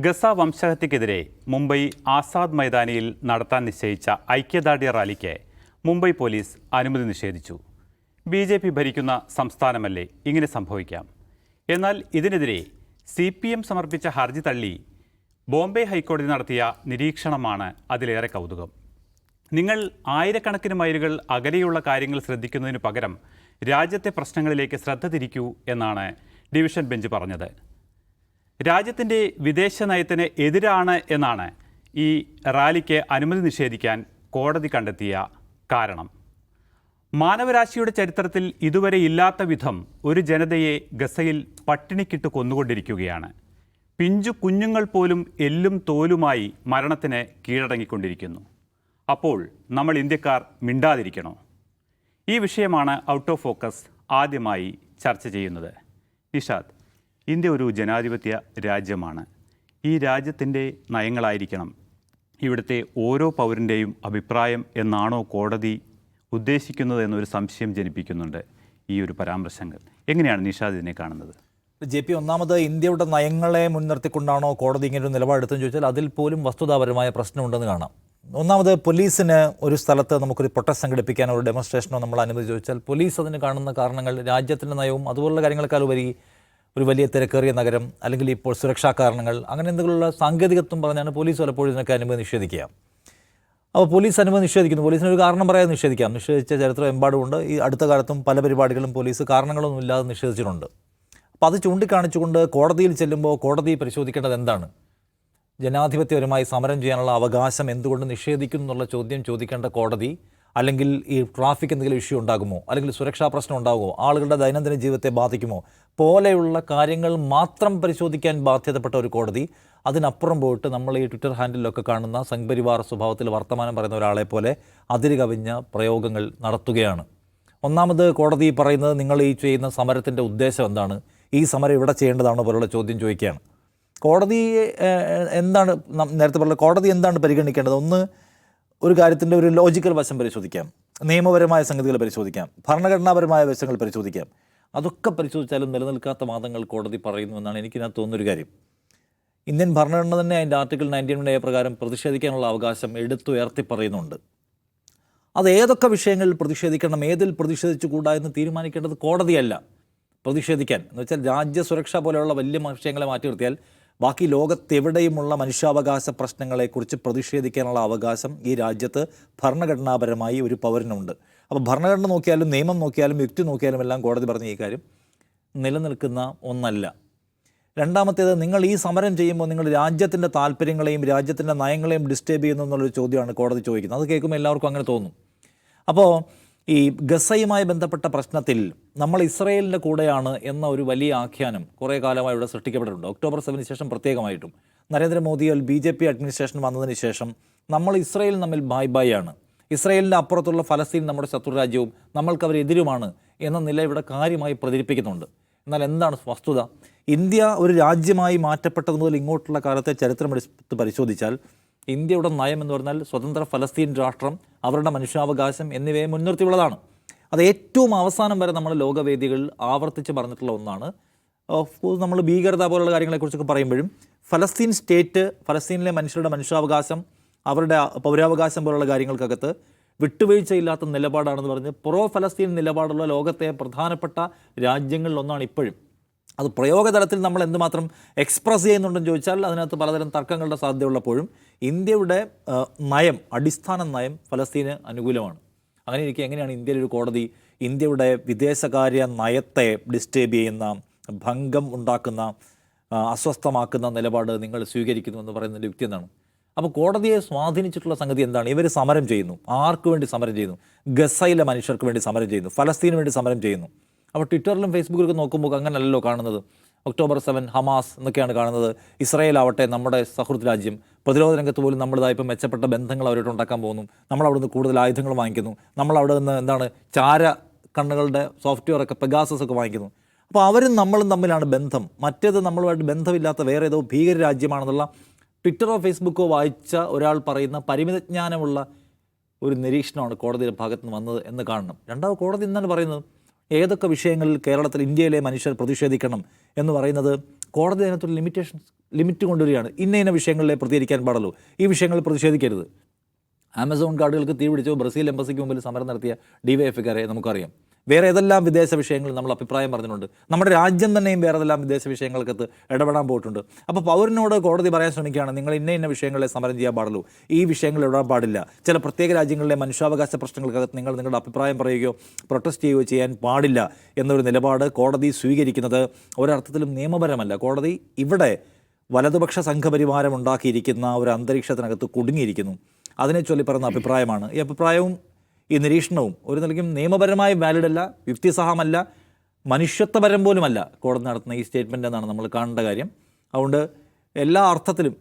Gaza വംശഹത്യക്കെതിരെ Mumbai Azad മൈതാനിയിൽ നടത്താൻ നിശ്ചയിച്ച ഐക്യദാർഢ്യ റാലിക്ക് മുംബൈ പോലീസ് അനുമതി നിഷേധിച്ചു. BJP ഭരിക്കുന്ന സംസ്ഥാനമല്ലേ ഇങ്ങനെ സംഭവിക്കാം. എന്നാൽ ഇതിനെതിരെ CPM സമർപ്പിച്ച ഹർജി തള്ളി ബോംബെ ഹൈക്കോടതി നടത്തിയ നിരീക്ഷണമാണ് അതിലേറെ കൗതുകം. നിങ്ങൾ ആയിരക്കണക്കിന് മൈലുകൾ അകലെയുള്ള കാര്യങ്ങൾ ശ്രദ്ധിക്കുന്നതിനു പകരം രാജ്യത്തെ പ്രശ്നങ്ങളിലേക്ക് ശ്രദ്ധ തിരിക്കൂ എന്നാണ് ഡിവിഷൻ ബെഞ്ച് പറഞ്ഞത്. രാജ്യത്തിൻ്റെ വിദേശ നയത്തിന് എതിരാണ് എന്നാണ് ഈ റാലിക്ക് അനുമതി നിഷേധിക്കാൻ കോടതി കണ്ടെത്തിയ കാരണം. മാനവരാശിയുടെ ചരിത്രത്തിൽ ഇതുവരെ ഇല്ലാത്ത വിധം ഒരു ജനതയെ ഗസയിൽ പട്ടിണിക്കിട്ട് കൊന്നുകൊണ്ടിരിക്കുകയാണ്. പിഞ്ചു കുഞ്ഞുങ്ങൾ പോലും എല്ലും തോലുമായി മരണത്തിന് കീഴടങ്ങിക്കൊണ്ടിരിക്കുന്നു. അപ്പോൾ നമ്മൾ ഇന്ത്യക്കാർ മിണ്ടാതിരിക്കണോ? ഈ വിഷയമാണ് ഔട്ട് ഓഫ് ഫോക്കസ് ആദ്യമായി ചർച്ച ചെയ്യുന്നത്. നിഷാദ്, ഇന്ത്യ ഒരു ജനാധിപത്യ രാജ്യമാണ്. ഈ രാജ്യത്തിൻ്റെ നയങ്ങളായിരിക്കണം ഇവിടുത്തെ ഓരോ പൗരൻ്റെയും അഭിപ്രായം എന്നാണോ കോടതി ഉദ്ദേശിക്കുന്നത് എന്നൊരു സംശയം ജനിപ്പിക്കുന്നുണ്ട് ഈ ഒരു പരാമർശങ്ങൾ. എങ്ങനെയാണ് നിഷാദ് ഇതിനെ കാണുന്നത്? JP, ഒന്നാമത് ഇന്ത്യയുടെ നയങ്ങളെ മുൻനിർത്തിക്കൊണ്ടാണോ കോടതി ഇങ്ങനൊരു നിലപാടെടുത്തെന്ന് ചോദിച്ചാൽ അതിൽ പോലും വസ്തുതാപരമായ പ്രശ്നമുണ്ടെന്ന് കാണാം. ഒന്നാമത് പോലീസിന് ഒരു സ്ഥലത്ത് നമുക്കൊരു പ്രൊട്ടസ്റ്റ് സംഘടിപ്പിക്കാനോ ഒരു ഡെമോൺസ്ട്രേഷനോ നമ്മൾ അനുമതി ചോദിച്ചാൽ പോലീസ് അതിന് കാണുന്ന കാരണങ്ങൾ രാജ്യത്തിൻ്റെ നയവും അതുപോലുള്ള കാര്യങ്ങളെക്കാൾ ഉപരി ഒരു വലിയ തിരക്കേറിയ നഗരം, അല്ലെങ്കിൽ ഇപ്പോൾ സുരക്ഷാ കാരണങ്ങൾ, അങ്ങനെ എന്തെങ്കിലുമുള്ള സാങ്കേതികത്വം പറഞ്ഞാണ് പോലീസ് പലപ്പോഴും ഇതിനൊക്കെ അനുമതി നിഷേധിക്കുക. അപ്പോൾ പോലീസ് അനുമതി നിഷേധിക്കുന്നു. പോലീസിനൊരു കാരണം പറയാതെ നിഷേധിക്കാം. നിഷേധിച്ച ചരിത്രം എമ്പാടുമുണ്ട്. ഈ അടുത്ത കാലത്തും പല പരിപാടികളും പോലീസ് കാരണങ്ങളൊന്നും ഇല്ലാതെ നിഷേധിച്ചിട്ടുണ്ട്. അപ്പോൾ അത് ചൂണ്ടിക്കാണിച്ചുകൊണ്ട് കോടതിയിൽ ചെല്ലുമ്പോൾ കോടതി പരിശോധിക്കേണ്ടത് എന്താണ്? ജനാധിപത്യപരമായി സമരം ചെയ്യാനുള്ള അവകാശം എന്തുകൊണ്ട് നിഷേധിക്കുന്നു എന്നുള്ള ചോദ്യം ചോദിക്കേണ്ട കോടതി, അല്ലെങ്കിൽ ഈ ട്രാഫിക് എന്തെങ്കിലും ഇഷ്യൂ ഉണ്ടാകുമോ, അല്ലെങ്കിൽ സുരക്ഷാ പ്രശ്നം ഉണ്ടാകുമോ, ആളുകളുടെ ദൈനംദിന ജീവിതത്തെ ബാധിക്കുമോ പോലെയുള്ള കാര്യങ്ങൾ മാത്രം പരിശോധിക്കാൻ ബാധ്യതപ്പെട്ട ഒരു കോടതി അതിനപ്പുറം പോയിട്ട് നമ്മൾ ഈ ട്വിറ്റർ ഹാൻഡിലൊക്കെ കാണുന്ന സംഘപരിവാർ സ്വഭാവത്തിൽ വർത്തമാനം പറയുന്ന ഒരാളെ പോലെ അതിര് കവിഞ്ഞ പ്രയോഗങ്ങൾ നടത്തുകയാണ്. ഒന്നാമത് കോടതി പറയുന്നത് നിങ്ങൾ ഈ ചെയ്യുന്ന സമരത്തിൻ്റെ ഉദ്ദേശം എന്താണ്, ഈ സമരം ഇവിടെ ചെയ്യേണ്ടതാണോ പോലുള്ള ചോദ്യം ചോദിക്കുകയാണ്. കോടതി എന്താണ്, നേരത്തെ പറഞ്ഞ കോടതി എന്താണ് പരിഗണിക്കേണ്ടത്? ഒന്ന്, ഒരു കാര്യത്തിൻ്റെ ഒരു ലോജിക്കൽ വശം പരിശോധിക്കാം, നിയമപരമായ സംഗതികൾ പരിശോധിക്കാം, ഭരണഘടനാപരമായ വശങ്ങൾ പരിശോധിക്കാം. അതൊക്കെ പരിശോധിച്ചാലും നിലനിൽക്കാത്ത വാദങ്ങൾ കോടതി പറയുന്നു എന്നാണ് എനിക്കിതിനകത്ത് തോന്നുന്നൊരു കാര്യം. ഇന്ത്യൻ ഭരണഘടന തന്നെ അതിൻ്റെ ആർട്ടിക്കിൾ 91A പ്രകാരം പ്രതിഷേധിക്കാനുള്ള അവകാശം എടുത്തുയർത്തി പറയുന്നുണ്ട്. അത് ഏതൊക്കെ വിഷയങ്ങളിൽ പ്രതിഷേധിക്കണം, ഏതിൽ പ്രതിഷേധിച്ചുകൂടാ എന്ന് തീരുമാനിക്കേണ്ടത് കോടതിയല്ല. പ്രതിഷേധിക്കാൻ എന്ന് വെച്ചാൽ രാജ്യസുരക്ഷ പോലെയുള്ള വലിയ വിഷയങ്ങളെ മാറ്റി നിർത്തിയാൽ ബാക്കി ലോകത്തെവിടെയുമുള്ള മനുഷ്യാവകാശ പ്രശ്നങ്ങളെക്കുറിച്ച് പ്രതിഷേധിക്കാനുള്ള അവകാശം ഈ രാജ്യത്ത് ഭരണഘടനാപരമായി ഒരു പൗരനുണ്ട്. അപ്പോൾ ഭരണഘടന നോക്കിയാലും നിയമം നോക്കിയാലും യുക്തി നോക്കിയാലും എല്ലാം കോടതി പറഞ്ഞ ഈ കാര്യം നിലനിൽക്കുന്ന ഒന്നല്ല. രണ്ടാമത്തേത്, നിങ്ങൾ ഈ സമരം ചെയ്യുമ്പോൾ നിങ്ങൾ രാജ്യത്തിൻ്റെ താല്പര്യങ്ങളെയും രാജ്യത്തിൻ്റെ നയങ്ങളെയും ഡിസ്റ്റർബ് ചെയ്യുന്നു എന്നുള്ളൊരു ചോദ്യമാണ് കോടതി ചോദിക്കുന്നത്. അത് കേൾക്കുമ്പോൾ എല്ലാവർക്കും അങ്ങനെ തോന്നും. അപ്പോൾ ഈ ഗസയുമായി ബന്ധപ്പെട്ട പ്രശ്നത്തിൽ നമ്മൾ ഇസ്രയേലിൻ്റെ കൂടെയാണ് എന്ന ഒരു വലിയ ആഖ്യാനം കുറേ കാലമായി ഇവിടെ സൃഷ്ടിക്കപ്പെട്ടിട്ടുണ്ട്. ഒക്ടോബർ 7 ശേഷം പ്രത്യേകമായിട്ടും നരേന്ദ്രമോദി BJP അഡ്മിനിസ്ട്രേഷൻ വന്നതിന് ശേഷം നമ്മൾ ഇസ്രയേൽ തമ്മിൽ ബായ് ആണ്, ഇസ്രയേലിൻ്റെ അപ്പുറത്തുള്ള ഫലസ്തീൻ നമ്മുടെ ശത്രുരാജ്യവും നമ്മൾക്ക് അവരെതിരുമാണ് എന്ന നില ഇവിടെ കാര്യമായി പ്രചരിപ്പിക്കുന്നുണ്ട്. എന്നാൽ എന്താണ് വസ്തുത? ഇന്ത്യ ഒരു രാജ്യമായി മാറ്റപ്പെട്ടത് മുതൽ ഇങ്ങോട്ടുള്ള കാലത്തെ ചരിത്രമെടുത്ത് പരിശോധിച്ചാൽ ഇന്ത്യയുടെ നയം എന്ന് പറഞ്ഞാൽ സ്വതന്ത്ര ഫലസ്തീൻ രാഷ്ട്രം, അവരുടെ മനുഷ്യാവകാശം എന്നിവയെ മുൻനിർത്തിയുള്ളതാണ്. അത് ഏറ്റവും അവസാനം വരെ നമ്മൾ ലോകവേദികളിൽ ആവർത്തിച്ച് പറഞ്ഞിട്ടുള്ള ഒന്നാണ്. നമ്മൾ ഭീകരത പോലുള്ള കാര്യങ്ങളെക്കുറിച്ചൊക്കെ പറയുമ്പോഴും ഫലസ്തീൻ സ്റ്റേറ്റ്, ഫലസ്തീനിലെ മനുഷ്യരുടെ മനുഷ്യാവകാശം, അവരുടെ പൗരാവകാശം പോലുള്ള കാര്യങ്ങൾക്കകത്ത് വിട്ടുവീഴ്ചയില്ലാത്ത നിലപാടാണെന്ന് പറഞ്ഞ് പ്രോ ഫലസ്തീൻ നിലപാടുള്ള ലോകത്തെ പ്രധാനപ്പെട്ട രാജ്യങ്ങളിലൊന്നാണ് ഇപ്പോഴും. അത് പ്രയോഗതലത്തിൽ നമ്മൾ എന്തുമാത്രം എക്സ്പ്രസ് ചെയ്യുന്നുണ്ടെന്ന് ചോദിച്ചാൽ അതിനകത്ത് പലതരം തർക്കങ്ങളുടെ സാധ്യതയുള്ളപ്പോഴും ഇന്ത്യയുടെ നയം, അടിസ്ഥാന നയം ഫലസ്തീന് അനുകൂലമാണ്. അങ്ങനെ ഇരിക്കെ എങ്ങനെയാണ് ഇന്ത്യയിലൊരു കോടതി ഇന്ത്യയുടെ വിദേശകാര്യ നയത്തെ ഡിസ്റ്റർബ് ചെയ്യുന്ന, ഭംഗം ഉണ്ടാക്കുന്ന, അസ്വസ്ഥമാക്കുന്ന നിലപാട് നിങ്ങൾ സ്വീകരിക്കുന്നു എന്ന് പറയുന്നതിൻ്റെ യുക്തി എന്താണ്? അപ്പോൾ കോടതിയെ സ്വാധീനിച്ചിട്ടുള്ള സംഗതി എന്താണ്? ഇവർ സമരം ചെയ്യുന്നു. ആർക്ക് വേണ്ടി സമരം ചെയ്യുന്നു? ഗസയിലെ മനുഷ്യർക്ക് വേണ്ടി സമരം ചെയ്യുന്നു, ഫലസ്തീന് വേണ്ടി സമരം ചെയ്യുന്നു. അപ്പോൾ ട്വിറ്ററിലും ഫേസ്ബുക്കിലൊക്കെ നോക്കുമ്പോൾ അങ്ങനെയല്ലോ കാണുന്നത്. ഒക്ടോബർ 7 ഹമാസ് എന്നൊക്കെയാണ് കാണുന്നത്. ഇസ്രായേൽ ആവട്ടെ നമ്മുടെ സുഹൃത്ത് രാജ്യം, പ്രതിരോധ രംഗത്ത് പോലും നമ്മളിതാ ഇപ്പം മെച്ചപ്പെട്ട ബന്ധങ്ങൾ അവരോട്ട് ഉണ്ടാക്കാൻ പോകുന്നു. നമ്മളവിടെ നിന്ന് കൂടുതൽ ആയുധങ്ങൾ വാങ്ങിക്കുന്നു. നമ്മളവിടെ നിന്ന് ചാര കണ്ണുകളുടെ സോഫ്റ്റ്വെയറൊക്കെ പെഗാസസ് ഒക്കെ വാങ്ങിക്കുന്നു. അപ്പോൾ അവരും നമ്മളും തമ്മിലാണ് ബന്ധം. മറ്റേത് നമ്മളുമായിട്ട് ബന്ധമില്ലാത്ത വേറെ ഏതോ ഭീകര രാജ്യമാണെന്നുള്ള ട്വിറ്ററോ ഫേസ്ബുക്കോ വായിച്ച ഒരാൾ പറയുന്ന പരിമിതജ്ഞാനമുള്ള ഒരു നിരീക്ഷണമാണ് കോടതിയുടെ ഭാഗത്ത് നിന്ന് വന്നത് എന്ന് കാണണം. രണ്ടാമത് കോടതി എന്താണ് പറയുന്നത്? ഏതൊക്കെ വിഷയങ്ങളിൽ കേരളത്തിൽ ഇന്ത്യയിലെ മനുഷ്യർ പ്രതിഷേധിക്കണം എന്ന് പറയുന്നത് കോടതി അതിനകത്തൊരു ലിമിറ്റ് കൊണ്ടുവരികയാണ്. ഇന്ന വിഷയങ്ങളിലെ പ്രതികരിക്കാൻ പാടുള്ളൂ, ഈ വിഷയങ്ങളിൽ പ്രതിഷേധിക്കരുത്. ആമസോൺ കാർഡുകൾക്ക് തീ പിടിച്ചോ ബ്രസീൽ എംബസിക്ക് മുമ്പിൽ സമരം നടത്തിയ ഡിവൈഎഫ്ഐക്കാരെ നമുക്കറിയാം. വേറെ ഏതെല്ലാം വിദേശ വിഷയങ്ങളിൽ നമ്മൾ അഭിപ്രായം പറഞ്ഞിട്ടുണ്ട്. നമ്മുടെ രാജ്യം തന്നെയും വേറെ ഏതെല്ലാം വിദേശ വിഷയങ്ങൾക്കകത്ത് ഇടപെടാൻ പോയിട്ടുണ്ട്. അപ്പോൾ പൗരനോട് കോടതി പറയാൻ ശ്രമിക്കുകയാണ്, നിങ്ങൾ ഇന്ന വിഷയങ്ങളെ സമരം ചെയ്യാൻ പാടുള്ളൂ, ഈ വിഷയങ്ങളിൽ ഇടാൻ പാടില്ല, ചില പ്രത്യേക രാജ്യങ്ങളിലെ മനുഷ്യാവകാശ പ്രശ്നങ്ങൾക്കകത്ത് നിങ്ങൾ നിങ്ങളുടെ അഭിപ്രായം പറയുകയോ പ്രൊട്ടസ്റ്റ് ചെയ്യുകയോ ചെയ്യാൻ പാടില്ല എന്നൊരു നിലപാട് കോടതി സ്വീകരിക്കുന്നത് ഒരർത്ഥത്തിലും നിയമപരമല്ല. കോടതി ഇവിടെ വലതുപക്ഷ സംഘപരിവാരം ഉണ്ടാക്കിയിരിക്കുന്ന ഒരു അന്തരീക്ഷത്തിനകത്ത് കുടുങ്ങിയിരിക്കുന്നു. അതിനെ ചൊല്ലി പറയുന്ന അഭിപ്രായമാണ്. ഈ അഭിപ്രായവും ഈ നിരീക്ഷണവും ഒരു നിലയ്ക്കും നിയമപരമായി വാലിഡല്ല, യുക്തിസഹമല്ല, മനുഷ്യത്വപരം പോലുമല്ല കോടതി നടത്തുന്ന ഈ സ്റ്റേറ്റ്മെൻ്റ് എന്നാണ് നമ്മൾ കാണേണ്ട കാര്യം. അതുകൊണ്ട് എല്ലാ അർത്ഥത്തിലും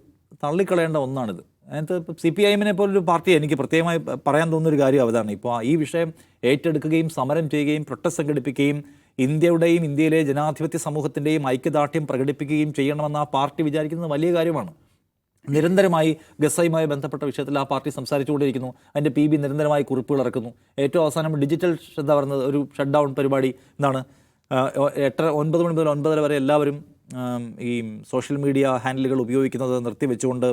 തള്ളിക്കളയേണ്ട ഒന്നാണിത്. അതിനകത്ത് CPIM പോലൊരു പാർട്ടി എനിക്ക് പ്രത്യേകമായി പറയാൻ തോന്നുന്നൊരു കാര്യം അതാണ്. ഇപ്പോൾ ഈ വിഷയം ഏറ്റെടുക്കുകയും സമരം ചെയ്യുകയും പ്രൊട്ടസ്റ്റ് സംഘടിപ്പിക്കുകയും ഇന്ത്യയുടെയും ഇന്ത്യയിലെ ജനാധിപത്യ സമൂഹത്തിൻ്റെയും ഐക്യദാർഢ്യം പ്രകടിപ്പിക്കുകയും ചെയ്യണമെന്ന് ആ പാർട്ടി വിചാരിക്കുന്നത് വലിയ കാര്യമാണ്. നിരന്തരമായി ഗസയുമായി ബന്ധപ്പെട്ട വിഷയത്തിൽ ആ പാർട്ടി സംസാരിച്ചുകൊണ്ടിരിക്കുന്നു. അതിൻ്റെ PB നിരന്തരമായി കുറിപ്പുകൾ ഇറക്കുന്നു. ഏറ്റവും അവസാനം ഡിജിറ്റൽ പറയുന്നത് ഒരു ഷട്ട് ഡൗൺ പരിപാടി എന്താണ് 9 മണി മുതൽ 9:30 വരെ എല്ലാവരും ഈ സോഷ്യൽ മീഡിയ ഹാൻഡിലുകൾ ഉപയോഗിക്കുന്നത് നിർത്തിവെച്ചുകൊണ്ട്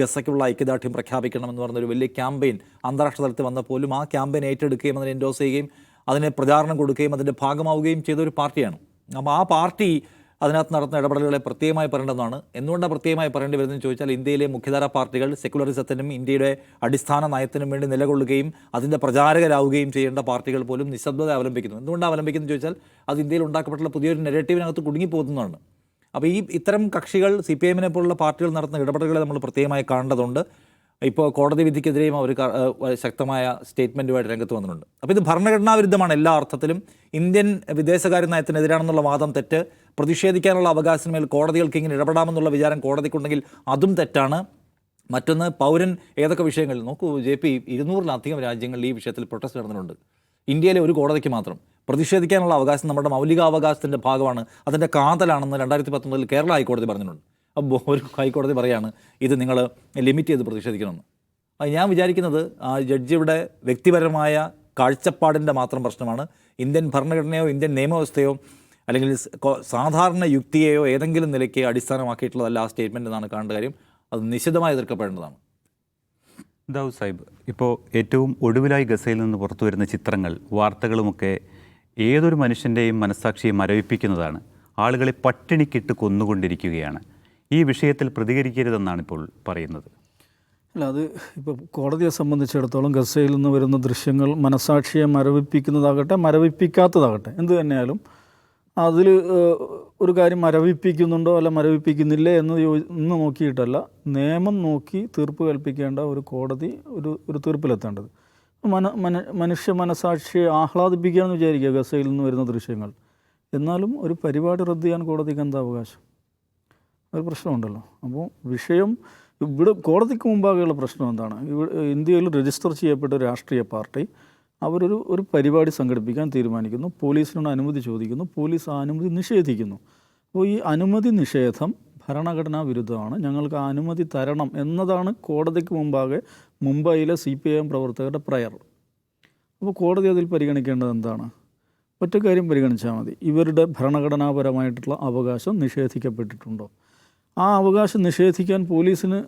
ഗസയ്ക്കുള്ള ഐക്യദാർഢ്യം പ്രഖ്യാപിക്കണമെന്ന് പറഞ്ഞൊരു വലിയ ക്യാമ്പയിൻ അന്താരാഷ്ട്ര തലത്തിൽ വന്നപ്പോലും ആ ക്യാമ്പയിൻ ഏറ്റെടുക്കുകയും അതിനെ എൻഡോസ് ചെയ്യുകയും അതിന് പ്രചാരണം കൊടുക്കുകയും അതിൻ്റെ ഭാഗമാവുകയും ചെയ്ത ഒരു പാർട്ടിയാണ്. അപ്പോൾ ആ പാർട്ടി അതിനകത്ത് നടത്തുന്ന ഇടപെടലുകളെ പ്രത്യേകമായി പറയേണ്ടതാണ്. എന്തുകൊണ്ടാണ് പ്രത്യേകമായി പറയേണ്ടി വരുന്നതെന്ന് ചോദിച്ചാൽ ഇന്ത്യയിലെ മുഖ്യധാര പാർട്ടികൾ സെക്കുലറിസത്തിനും ഇന്ത്യയുടെ അടിസ്ഥാന നയത്തിനും വേണ്ടി നിലകൊള്ളുകയും അതിൻ്റെ പ്രചാരകരാവുകയും ചെയ്യേണ്ട പാർട്ടികൾ പോലും നിശബ്ദത അവലംബിക്കുന്നു. എന്തുകൊണ്ടാണ് അവലംബിക്കുന്നത് ചോദിച്ചാൽ അത് ഇന്ത്യയിൽ ഉണ്ടാക്കപ്പെട്ടുള്ള പുതിയൊരു നെഗറ്റീവിനകത്ത് കുടുങ്ങിപ്പോകുന്നതാണ്. അപ്പോൾ ഇത്തരം കക്ഷികൾ CPIM പോലുള്ള പാർട്ടികൾ നടത്തുന്ന ഇടപെടലുകളെ നമ്മൾ പ്രത്യേകമായി കാണേണ്ടതുണ്ട്. ഇപ്പോൾ കോടതി വിധിക്കെതിരെയും അവർ ശക്തമായ സ്റ്റേറ്റ്മെൻറ്റുമായിട്ട് രംഗത്ത് വന്നിട്ടുണ്ട്. അപ്പോൾ ഇത് ഭരണഘടനാ വിരുദ്ധമാണ് എല്ലാ അർത്ഥത്തിലും. ഇന്ത്യൻ വിദേശകാര്യ നയത്തിനെതിരാണെന്നുള്ള വാദം തെറ്റ്. പ്രതിഷേധിക്കാനുള്ള അവകാശത്തിന്മേൽ കോടതികൾക്ക് ഇങ്ങനെ ഇടപെടാമെന്നുള്ള വിചാരം കോടതിക്കുണ്ടെങ്കിൽ അതും തെറ്റാണ്. മറ്റൊന്ന്, പൗരൻ ഏതൊക്കെ വിഷയങ്ങളിൽ നോക്കൂ JP, 200-ലധികം രാജ്യങ്ങളിൽ ഈ വിഷയത്തിൽ പ്രൊട്ടസ്റ്റ് നടന്നിട്ടുണ്ട്. ഇന്ത്യയിലെ ഒരു കോടതിക്ക് മാത്രം പ്രതിഷേധിക്കാനുള്ള അവകാശം നമ്മുടെ മൗലികാവകാശത്തിൻ്റെ ഭാഗമാണ്, അതിൻ്റെ കാതലാണെന്ന് 2019 കേരള ഹൈക്കോടതി പറഞ്ഞിട്ടുണ്ട്. അപ്പോൾ ഒരു ഹൈക്കോടതി പറയാണ് ഇത് നിങ്ങൾ ലിമിറ്റ് ചെയ്ത് പ്രതിഷേധിക്കണമെന്ന്. അത് ഞാൻ വിചാരിക്കുന്നത് ആ ജഡ്ജിയുടെ വ്യക്തിപരമായ കാഴ്ചപ്പാടിൻ്റെ മാത്രം പ്രശ്നമാണ്. ഇന്ത്യൻ ഭരണഘടനയോ ഇന്ത്യൻ നിയമവ്യവസ്ഥയോ അല്ലെങ്കിൽ സാധാരണ യുക്തിയെയോ ഏതെങ്കിലും നിലയ്ക്ക് അടിസ്ഥാനമാക്കിയിട്ടുള്ളതല്ല ആ സ്റ്റേറ്റ്മെൻറ്റ് എന്നാണ് കാണേണ്ട കാര്യം. അത് നിശിതമായി എതിർക്കപ്പെടേണ്ടതാണ്. ദാവൂദ് സാഹിബ്, ഇപ്പോൾ ഏറ്റവും ഒടുവിലായി ഗസയിൽ നിന്ന് പുറത്തു വരുന്ന ചിത്രങ്ങൾ, വാർത്തകളുമൊക്കെ ഏതൊരു മനുഷ്യൻ്റെയും മനസ്സാക്ഷിയെ മരവിപ്പിക്കുന്നതാണ്. ആളുകളെ പട്ടിണിക്കിട്ട് കൊന്നുകൊണ്ടിരിക്കുകയാണ്. ഈ വിഷയത്തിൽ പ്രതികരിക്കരുതെന്നാണ് ഇപ്പോൾ പറയുന്നത്. അല്ല, അത് ഇപ്പോൾ കോടതിയെ സംബന്ധിച്ചിടത്തോളം ഗസയിൽ നിന്ന് വരുന്ന ദൃശ്യങ്ങൾ മനസാക്ഷിയെ മരവിപ്പിക്കുന്നതാകട്ടെ മരവിപ്പിക്കാത്തതാകട്ടെ എന്ത് തന്നെയാലും അതിൽ ഒരു കാര്യം മരവിപ്പിക്കുന്നുണ്ടോ അല്ല മരവിപ്പിക്കുന്നില്ലേ എന്ന് നോക്കിയിട്ടല്ല, നിയമം നോക്കി തീർപ്പ് കൽപ്പിക്കേണ്ട ഒരു കോടതി ഒരു തീർപ്പിലെത്തേണ്ടത്. മനുഷ്യ മനസാക്ഷിയെ ആഹ്ലാദിപ്പിക്കുകയെന്ന് വിചാരിക്കുക ഗസയിൽ നിന്ന് വരുന്ന ദൃശ്യങ്ങൾ. എന്നാലും ഒരു പരിപാടി റദ്ദ് ചെയ്യാൻ കോടതിക്ക് എന്താ അവകാശം? ഒരു പ്രശ്നമുണ്ടല്ലോ. അപ്പോൾ വിഷയം ഇവിടെ കോടതിക്ക് മുമ്പാകെയുള്ള പ്രശ്നം എന്താണ്? ഇന്ത്യയിൽ രജിസ്റ്റർ ചെയ്യപ്പെട്ട രാഷ്ട്രീയ പാർട്ടി ഒരു പരിപാടി സംഘടിപ്പിക്കാൻ തീരുമാനിക്കുന്നു, പോലീസിനോട് അനുമതി ചോദിക്കുന്നു, പോലീസ് ആ അനുമതി നിഷേധിക്കുന്നു. അപ്പോൾ ഈ അനുമതി നിഷേധം ഭരണഘടനാ വിരുദ്ധമാണ്, ഞങ്ങൾക്ക് ആ അനുമതി തരണം എന്നതാണ് കോടതിക്ക് മുമ്പാകെ മുംബൈയിലെ CPIM പ്രവർത്തകരുടെ പ്രയർ. അപ്പോൾ കോടതി അതിൽ പരിഗണിക്കേണ്ടത് എന്താണ്? ഒറ്റ കാര്യം പരിഗണിച്ചാൽ മതി, ഇവരുടെ ഭരണഘടനാപരമായിട്ടുള്ള അവകാശം നിഷേധിക്കപ്പെട്ടിട്ടുണ്ടോ? ആ അവകാശം നിഷേധിക്കാൻ പോലീസിന്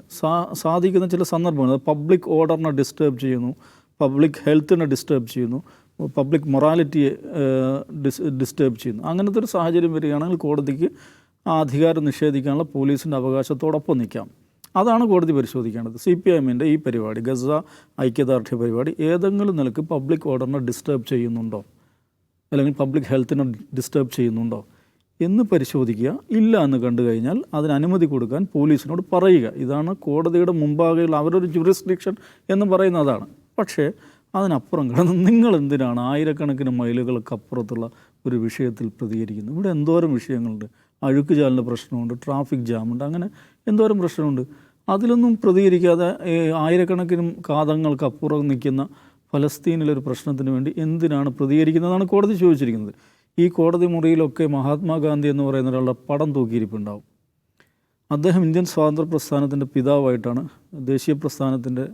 സാധിക്കുന്ന ചില സന്ദർഭങ്ങൾ, പബ്ലിക് ഓർഡറിനെ ഡിസ്റ്റർബ് ചെയ്യുന്നു, പബ്ലിക് ഹെൽത്തിനെ ഡിസ്റ്റർബ് ചെയ്യുന്നു, പബ്ലിക് മൊറാലിറ്റിയെ ഡിസ്റ്റർബ് ചെയ്യുന്നു. അങ്ങനത്തെ ഒരു സാഹചര്യം വരികയാണെങ്കിൽ കോടതിക്ക് ആ അധികാരം നിഷേധിക്കാനുള്ള പോലീസിൻ്റെ അവകാശത്തോടൊപ്പം നിൽക്കാം. അതാണ് കോടതി പരിശോധിക്കേണ്ടത്. CPIM ഈ പരിപാടി, ഗസ ഐക്യദാർഢ്യ പരിപാടി, ഏതെങ്കിലും നിലക്ക് പബ്ലിക് ഓർഡറിനെ ഡിസ്റ്റർബ് ചെയ്യുന്നുണ്ടോ അല്ലെങ്കിൽ പബ്ലിക് ഹെൽത്തിനെ ഡിസ്റ്റർബ് ചെയ്യുന്നുണ്ടോ എന്ന് പരിശോധിക്കുക. ഇല്ല എന്ന് കണ്ടു കഴിഞ്ഞാൽ അതിന് അനുമതി കൊടുക്കാൻ പോലീസിനോട് പറയുക. ഇതാണ് കോടതിയുടെ മുമ്പാകെയുള്ള അവരൊരു ജുറിസ്ഡിക്ഷൻ എന്ന് പറയുന്നത് അതാണ്. പക്ഷേ അതിനപ്പുറം കിടന്ന് നിങ്ങൾ എന്തിനാണ് ആയിരക്കണക്കിന് മൈലുകൾക്കപ്പുറത്തുള്ള ഒരു വിഷയത്തിൽ പ്രതികരിക്കുന്നത്? ഇവിടെ എന്തോരം വിഷയങ്ങളുണ്ട്. അഴുക്കുചാലിൻ്റെ പ്രശ്നമുണ്ട്, ട്രാഫിക് ജാമുണ്ട്, അങ്ങനെ എന്തോരം പ്രശ്നമുണ്ട്. അതിലൊന്നും പ്രതികരിക്കാതെ ആയിരക്കണക്കിനും കാതങ്ങൾക്കപ്പുറം നിൽക്കുന്ന ഫലസ്തീനിലൊരു പ്രശ്നത്തിന് വേണ്ടി എന്തിനാണ് പ്രതികരിക്കുന്നതാണ് കോടതി ചോദിച്ചിരിക്കുന്നത്. ഈ കോടതി മുറിയിലൊക്കെ മഹാത്മാഗാന്ധി എന്ന് പറയുന്ന ഒരാളുടെ പടം തൂക്കിയിരിപ്പുണ്ടാവും. അദ്ദേഹം ഇന്ത്യൻ സ്വാതന്ത്ര്യ പ്രസ്ഥാനത്തിൻ്റെ പിതാവായിട്ടാണ്, ദേശീയ പ്രസ്ഥാനത്തിൻ്റെ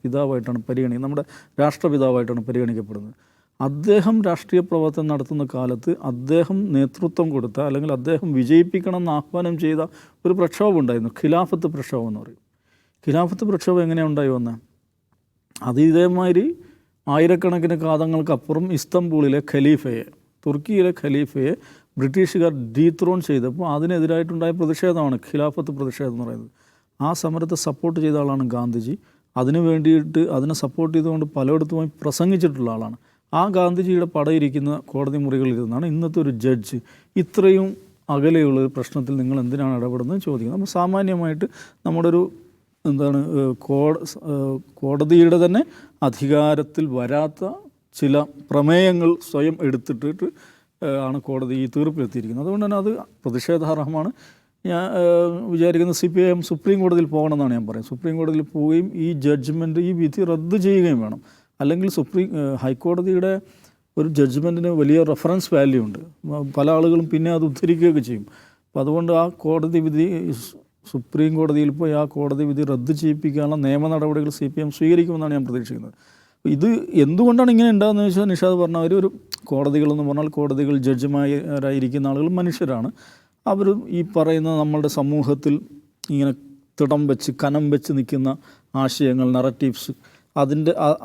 പിതാവായിട്ടാണ് പരിഗണിക്കുന്നത്, നമ്മുടെ രാഷ്ട്രപിതാവായിട്ടാണ് പരിഗണിക്കപ്പെടുന്നത്. അദ്ദേഹം രാഷ്ട്രീയ പ്രവർത്തനം നടത്തുന്ന കാലത്ത് അദ്ദേഹം നേതൃത്വം കൊടുത്ത അല്ലെങ്കിൽ അദ്ദേഹം വിജയിപ്പിക്കണം എന്ന് ആഹ്വാനം ചെയ്ത ഒരു പ്രക്ഷോഭം ഉണ്ടായിരുന്നു, ഖിലാഫത്ത് പ്രക്ഷോഭം എന്ന് പറയും. ഖിലാഫത്ത് പ്രക്ഷോഭം എങ്ങനെയാണ് ഉണ്ടായി വന്നത്? അത് ഇതേമാതിരി ആയിരക്കണക്കിന് കാതങ്ങൾക്കപ്പുറം ഇസ്തംബൂളിലെ ഖലീഫയെ, തുർക്കിയിലെ ഖലീഫയെ ബ്രിട്ടീഷുകാർ ഡീത്രോൺ ചെയ്തപ്പോൾ അതിനെതിരായിട്ടുണ്ടായ പ്രതിഷേധമാണ് ഖിലാഫത്ത് പ്രതിഷേധം എന്ന് പറയുന്നത്. ആ സമരത്തെ സപ്പോർട്ട് ചെയ്ത ആളാണ് ഗാന്ധിജി. അതിനു വേണ്ടിയിട്ട് അതിനെ സപ്പോർട്ട് ചെയ്തുകൊണ്ട് പലയിടത്തുമായി പ്രസംഗിച്ചിട്ടുള്ള ആളാണ്. ആ ഗാന്ധിജിയുടെ പടയിരിക്കുന്ന കോടതി മുറികളിൽ ഇരുന്നാണ് ഇന്നത്തെ ഒരു ജഡ്ജ് ഇത്രയും അകലെയുള്ള ഒരു പ്രശ്നത്തിൽ നിങ്ങൾ എന്തിനാണ് ഇടപെടുന്നത് ചോദിക്കുന്നത്. നമ്മൾ സാമാന്യമായിട്ട് നമ്മുടെ ഒരു കോടതിയുടെ തന്നെ അധികാരത്തിൽ വരാത്ത ചില പ്രമേയങ്ങൾ സ്വയം എടുത്തിട്ട് ആണ് കോടതി ഈ തീർപ്പിലെത്തിയിരിക്കുന്നത്. അതുകൊണ്ട് തന്നെ അത് പ്രതിഷേധാർഹമാണ്. ഞാൻ വിചാരിക്കുന്നത് CPIM സുപ്രീം കോടതിയിൽ പോകണമെന്നാണ് ഞാൻ പറയുന്നത്. സുപ്രീം കോടതിയിൽ പോവുകയും ഈ ജഡ്ജ്മെൻറ്റ്, ഈ വിധി റദ്ദ് ചെയ്യുകയും വേണം. അല്ലെങ്കിൽ ഹൈക്കോടതിയുടെ ഒരു ജഡ്ജ്മെൻറ്റിന് വലിയ റെഫറൻസ് വാല്യൂ ഉണ്ട്. പല ആളുകളും പിന്നെ അത് ഉദ്ധരിക്കുകയൊക്കെ ചെയ്യും. അപ്പോൾ അതുകൊണ്ട് ആ കോടതി വിധി സുപ്രീം കോടതിയിൽ പോയി ആ കോടതി വിധി റദ്ദ് ചെയ്യിപ്പിക്കാനുള്ള നിയമ നടപടികൾ CPIM സ്വീകരിക്കുമെന്നാണ് ഞാൻ പ്രതീക്ഷിക്കുന്നത്. ഇത് എന്തുകൊണ്ടാണ് ഇങ്ങനെ ഉണ്ടാകുന്നത് വെച്ചാൽ നിഷാദ് പറഞ്ഞ ഒരു കോടതികളെന്ന് പറഞ്ഞാൽ കോടതികൾ ജഡ്ജിമാരായിരിക്കുന്ന ആളുകൾ മനുഷ്യരാണ്. അവർ ഈ പറയുന്ന നമ്മളുടെ സമൂഹത്തിൽ ഇങ്ങനെ തിടം വെച്ച് കനം വെച്ച് നിൽക്കുന്ന ആശയങ്ങൾ, നറേറ്റീവ്സ്,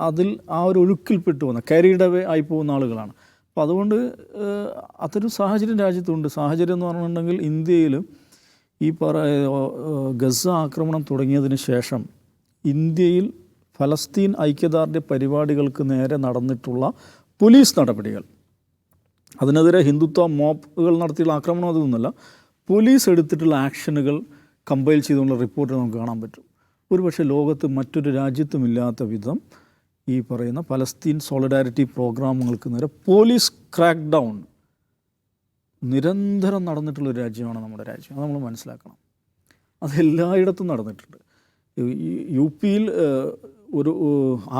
അതിൽ ആ ഒരു ഒഴുക്കിൽപ്പെട്ടു വന്ന കാരീഡ് അവേ ആയി പോകുന്ന ആളുകളാണ്. അപ്പോൾ അതുകൊണ്ട് അതൊരു സാഹചര്യം രാജ്യത്തുണ്ട്. സാഹചര്യം എന്ന് പറഞ്ഞിട്ടുണ്ടെങ്കിൽ ഇന്ത്യയിൽ ഈ ഗസ ആക്രമണം തുടങ്ങിയതിന് ശേഷം ഇന്ത്യയിൽ ഫലസ്തീൻ ഐക്യദാർഢ്യ പരിപാടികൾക്ക് നേരെ നടന്നിട്ടുള്ള പോലീസ് നടപടികൾ, അതിനെതിരെ ഹിന്ദുത്വ മോബുകൾ നടത്തിയുള്ള ആക്രമണം അതൊന്നുമല്ല, പോലീസ് എടുത്തിട്ടുള്ള ആക്ഷനുകൾ കമ്പൈൽ ചെയ്തുകൊണ്ടുള്ള റിപ്പോർട്ട് നമുക്ക് കാണാൻ പറ്റും. ഒരുപക്ഷെ ലോകത്ത് മറ്റൊരു രാജ്യത്തുമില്ലാത്ത വിധം ഈ പറയുന്ന പലസ്തീൻ സോളിഡാരിറ്റി പ്രോഗ്രാമുകൾക്ക് നേരെ പോലീസ് ക്രാക്ക് ഡൗൺ നിരന്തരം നടന്നിട്ടുള്ളൊരു രാജ്യമാണ് നമ്മുടെ രാജ്യം. അത് നമ്മൾ മനസ്സിലാക്കണം. അതെല്ലായിടത്തും നടന്നിട്ടുണ്ട്. UPയിൽ ഒരു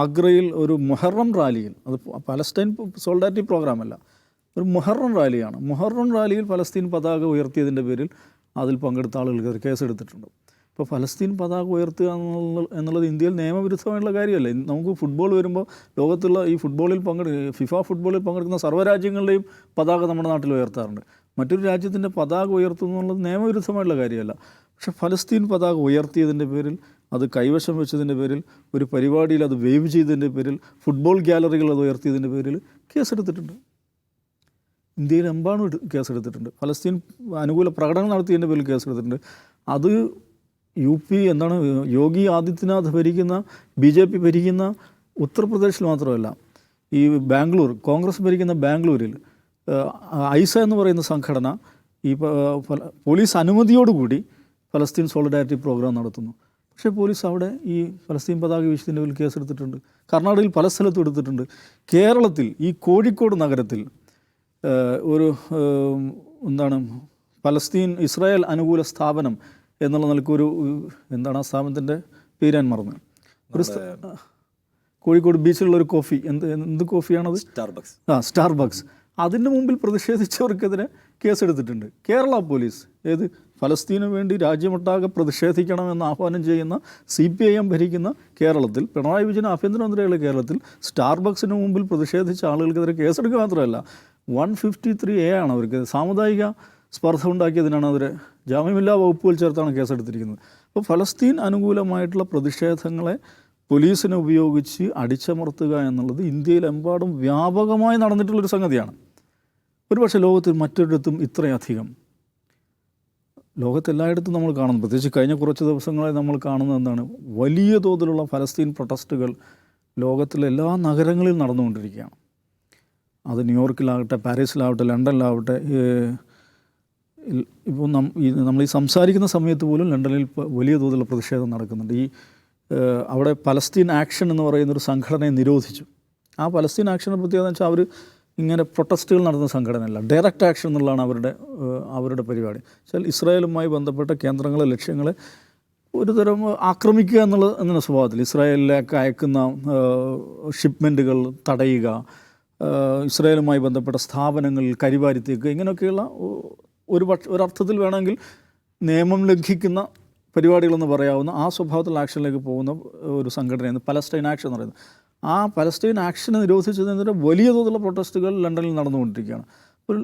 ആഗ്രയിൽ ഒരു മുഹറം റാലിയിൽ, അത് പലസ്തീൻ സോളിഡാരിറ്റി പ്രോഗ്രാമല്ല, ഒരു മുഹറം റാലിയാണ്. മുഹറം റാലിയിൽ പലസ്തീൻ പതാക ഉയർത്തിയതിൻ്റെ പേരിൽ അതിൽ പങ്കെടുത്ത ആളുകൾക്ക് കേസെടുത്തിട്ടുണ്ട്. ഇപ്പോൾ ഫലസ്തീൻ പതാക ഉയർത്തുക എന്നുള്ളത് ഇന്ത്യയിൽ നിയമവിരുദ്ധമായിട്ടുള്ള കാര്യമല്ല. നമുക്ക് ഫുട്ബോൾ വരുമ്പോൾ ലോകത്തുള്ള ഈ ഫുട്ബോളിൽ ഫിഫ ഫുട്ബോളിൽ പങ്കെടുക്കുന്ന സർവ്വരാജ്യങ്ങളുടെയും പതാക നമ്മുടെ നാട്ടിൽ ഉയർത്താറുണ്ട്. മറ്റൊരു രാജ്യത്തിൻ്റെ പതാക ഉയർത്തുക എന്നുള്ളത് നിയമവിരുദ്ധമായിട്ടുള്ള കാര്യമല്ല. പക്ഷേ ഫലസ്തീൻ പതാക ഉയർത്തിയതിൻ്റെ പേരിൽ, അത് കൈവശം വെച്ചതിൻ്റെ പേരിൽ, ഒരു പരിപാടിയിൽ അത് വേവ് ചെയ്തതിൻ്റെ പേരിൽ, ഫുട്ബോൾ ഗ്യാലറികൾ അത് ഉയർത്തിയതിൻ്റെ പേരിൽ കേസെടുത്തിട്ടുണ്ട്. ഇന്ത്യയിലെമ്പാടും കേസെടുത്തിട്ടുണ്ട്. ഫലസ്തീൻ അനുകൂല പ്രകടനം നടത്തിയതിൻ്റെ പേരിൽ കേസെടുത്തിട്ടുണ്ട്. അത് UP യോഗി ആദിത്യനാഥ് ഭരിക്കുന്ന BJP ഭരിക്കുന്ന ഉത്തർപ്രദേശിൽ മാത്രമല്ല, ഈ ബാംഗ്ലൂർ, കോൺഗ്രസ് ഭരിക്കുന്ന ബാംഗ്ലൂരിൽ ഐസ എന്ന് പറയുന്ന സംഘടന ഈ പോലീസ് അനുമതിയോടുകൂടി ഫലസ്തീൻ സോളിഡാരിറ്റി പ്രോഗ്രാം നടത്തുന്നു. പക്ഷേ പോലീസ് അവിടെ ഈ ഫലസ്തീൻ പതാക വീശിയതിൻ്റെ പേരിൽ കേസെടുത്തിട്ടുണ്ട്. കർണാടകയിൽ പല സ്ഥലത്തും എടുത്തിട്ടുണ്ട്. കേരളത്തിൽ ഈ കോഴിക്കോട് നഗരത്തിൽ ഒരു പലസ്തീൻ ഇസ്രായേൽ അനുകൂല സ്ഥാപനം എന്നുള്ള നിലക്കൊരു ആ സ്ഥാപനത്തിൻ്റെ പേര് ഞാൻ മറന്നു. ഒരു കോഴിക്കോട് ബീച്ചിലുള്ള ഒരു കോഫി, എന്ത് കോഫിയാണത്? സ്റ്റാർബക്സ്. അതിൻ്റെ മുമ്പിൽ പ്രതിഷേധിച്ചവർക്കെതിരെ കേസെടുത്തിട്ടുണ്ട് കേരള പോലീസ്. ഫലസ്തീനു വേണ്ടി രാജ്യമൊട്ടാകെ പ്രതിഷേധിക്കണമെന്ന് ആഹ്വാനം ചെയ്യുന്ന CPIM ഭരിക്കുന്ന കേരളത്തിൽ, പിണറായി വിജയൻ ആഭ്യന്തരമന്ത്രിയുള്ള കേരളത്തിൽ സ്റ്റാർബക്സിന് മുമ്പിൽ പ്രതിഷേധിച്ച ആളുകൾക്കെതിരെ കേസെടുക്കുക മാത്രമല്ല 153A ആണ് അവർക്ക്. സാമുദായിക സ്പർദ്ധ ഉണ്ടാക്കിയതിനാണ് അവരെ ജാമ്യമില്ലാ വകുപ്പുകൾ ചേർത്താണ് കേസെടുത്തിരിക്കുന്നത്. അപ്പോൾ ഫലസ്തീൻ അനുകൂലമായിട്ടുള്ള പ്രതിഷേധങ്ങളെ പോലീസിനെ ഉപയോഗിച്ച് അടിച്ചമർത്തുക എന്നുള്ളത് ഇന്ത്യയിലെമ്പാടും വ്യാപകമായി നടന്നിട്ടുള്ളൊരു സംഗതിയാണ്. ഒരുപക്ഷെ ലോകത്തിൽ മറ്റൊരിടത്തും ഇത്രയധികം ലോകത്തെല്ലായിടത്തും നമ്മൾ കാണുന്നു. പ്രത്യേകിച്ച് കഴിഞ്ഞ കുറച്ച് ദിവസങ്ങളായി നമ്മൾ കാണുന്നത് എന്താണ്? വലിയ തോതിലുള്ള ഫലസ്തീൻ പ്രൊട്ടസ്റ്റുകൾ ലോകത്തിലെ എല്ലാ നഗരങ്ങളിലും നടന്നുകൊണ്ടിരിക്കുകയാണ്. അത് ന്യൂയോർക്കിലാകട്ടെ, പാരീസിലാവട്ടെ, ലണ്ടനിലാവട്ടെ. ഇപ്പോൾ നമ്മൾ ഈ സംസാരിക്കുന്ന സമയത്ത് പോലും ലണ്ടനിൽ വലിയ തോതിലുള്ള പ്രതിഷേധം നടക്കുന്നുണ്ട്. അവിടെ പലസ്തീൻ ആക്ഷൻ എന്ന് പറയുന്നൊരു സംഘടനയെ നിരോധിച്ചു. ആ പലസ്തീൻ ആക്ഷൻ്റെ പ്രത്യേകത എന്ന് വെച്ചാൽ അവർ ഇങ്ങനെ പ്രൊട്ടസ്റ്റുകൾ നടത്തുന്ന സംഘടനയല്ല, ഡയറക്റ്റ് ആക്ഷൻ എന്നുള്ളതാണ് അവരുടെ പരിപാടി. വെച്ചാൽ ഇസ്രായേലുമായി ബന്ധപ്പെട്ട കേന്ദ്രങ്ങളെ, ലക്ഷ്യങ്ങളെ ഒരു തരം ആക്രമിക്കുക എന്ന സ്വഭാവത്തിൽ ഇസ്രായേലിലേക്ക് അയക്കുന്ന ഷിപ്മെൻറ്റുകൾ തടയുക, ഇസ്രായേലുമായി ബന്ധപ്പെട്ട സ്ഥാപനങ്ങളിൽ കരിവാരിത്തേക്കുക, ഇങ്ങനെയൊക്കെയുള്ള ഒരർത്ഥത്തിൽ വേണമെങ്കിൽ നിയമം ലംഘിക്കുന്ന പരിപാടികളെന്ന് പറയാവുന്ന ആ സ്വഭാവത്തിൽ ആക്ഷനിലേക്ക് പോകുന്ന ഒരു സംഘടനയാണ് പലസ്തീൻ ആക്ഷൻ എന്ന് പറയുന്നത്. ആ പലസ്തീൻ ആക്ഷനെ നിരോധിച്ചതിനെതിരെ വലിയ തോതിലുള്ള പ്രൊട്ടസ്റ്റുകൾ ലണ്ടനിൽ നടന്നുകൊണ്ടിരിക്കുകയാണ്. ഒരു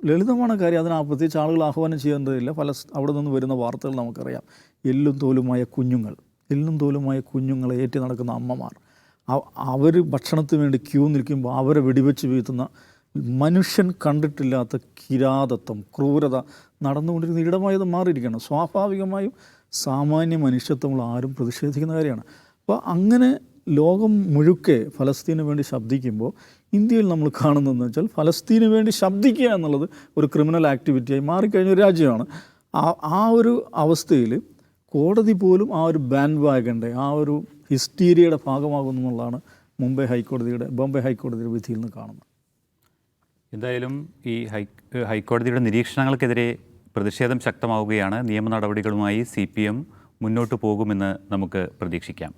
ലളിതமான കാര്യം, അതിന് പ്രത്യേകിച്ച് ആളുകൾ ആഹ്വാനം ചെയ്യേണ്ടതില്ല. അവിടെ നിന്ന് വരുന്ന വാർത്തകൾ നമുക്കറിയാം. എല്ലും തോലുമായ കുഞ്ഞുങ്ങളെ ഏറ്റി നടക്കുന്ന അമ്മമാർ, അവർ ഭക്ഷണത്തിന് വേണ്ടി ക്യൂ നിൽക്കുമ്പോൾ അവരെ വെടിവെച്ച് വീഴ്ത്തുന്ന മനുഷ്യൻ കണ്ടിട്ടില്ലാത്ത കിരാതത്വം, ക്രൂരത നടന്നുകൊണ്ടിരുന്ന ഇടമായത് മാറിയിരിക്കുകയാണ്. സ്വാഭാവികമായും സാമാന്യ മനുഷ്യത്വമുള്ള ആരും പ്രതിഷേധിക്കുന്ന കാര്യമാണ്. അപ്പോൾ അങ്ങനെ ലോകം മുഴുക്കെ ഫലസ്തീന് വേണ്ടി ശബ്ദിക്കുമ്പോൾ ഇന്ത്യയിൽ നമ്മൾ കാണുന്നതെന്ന് വെച്ചാൽ ഫലസ്തീന് വേണ്ടി ശബ്ദിക്കുക എന്നുള്ളത് ഒരു ക്രിമിനൽ ആക്ടിവിറ്റിയായി മാറിക്കഴിഞ്ഞ ഒരു രാജ്യമാണ്. ആ ഒരു അവസ്ഥയിൽ കോടതി പോലും ആ ഒരു ബാൻഡ് വാഗൻ്റെ ആ ഒരു ഹിസ്റ്റീരിയയുടെ ഭാഗമാകുന്നു എന്നുള്ളതാണ് ബോംബെ ഹൈക്കോടതിയുടെ വിധിയിൽ നിന്ന് കാണുന്നത്. എന്തായാലും ഈ ഹൈക്കോടതിയുടെ നിരീക്ഷണങ്ങൾക്കെതിരെ പ്രതിഷേധം ശക്തമാവുകയാണ്. നിയമ നടപടികളുമായി CPM മുന്നോട്ട് പോകുമെന്ന് നമുക്ക് പ്രതീക്ഷിക്കാം.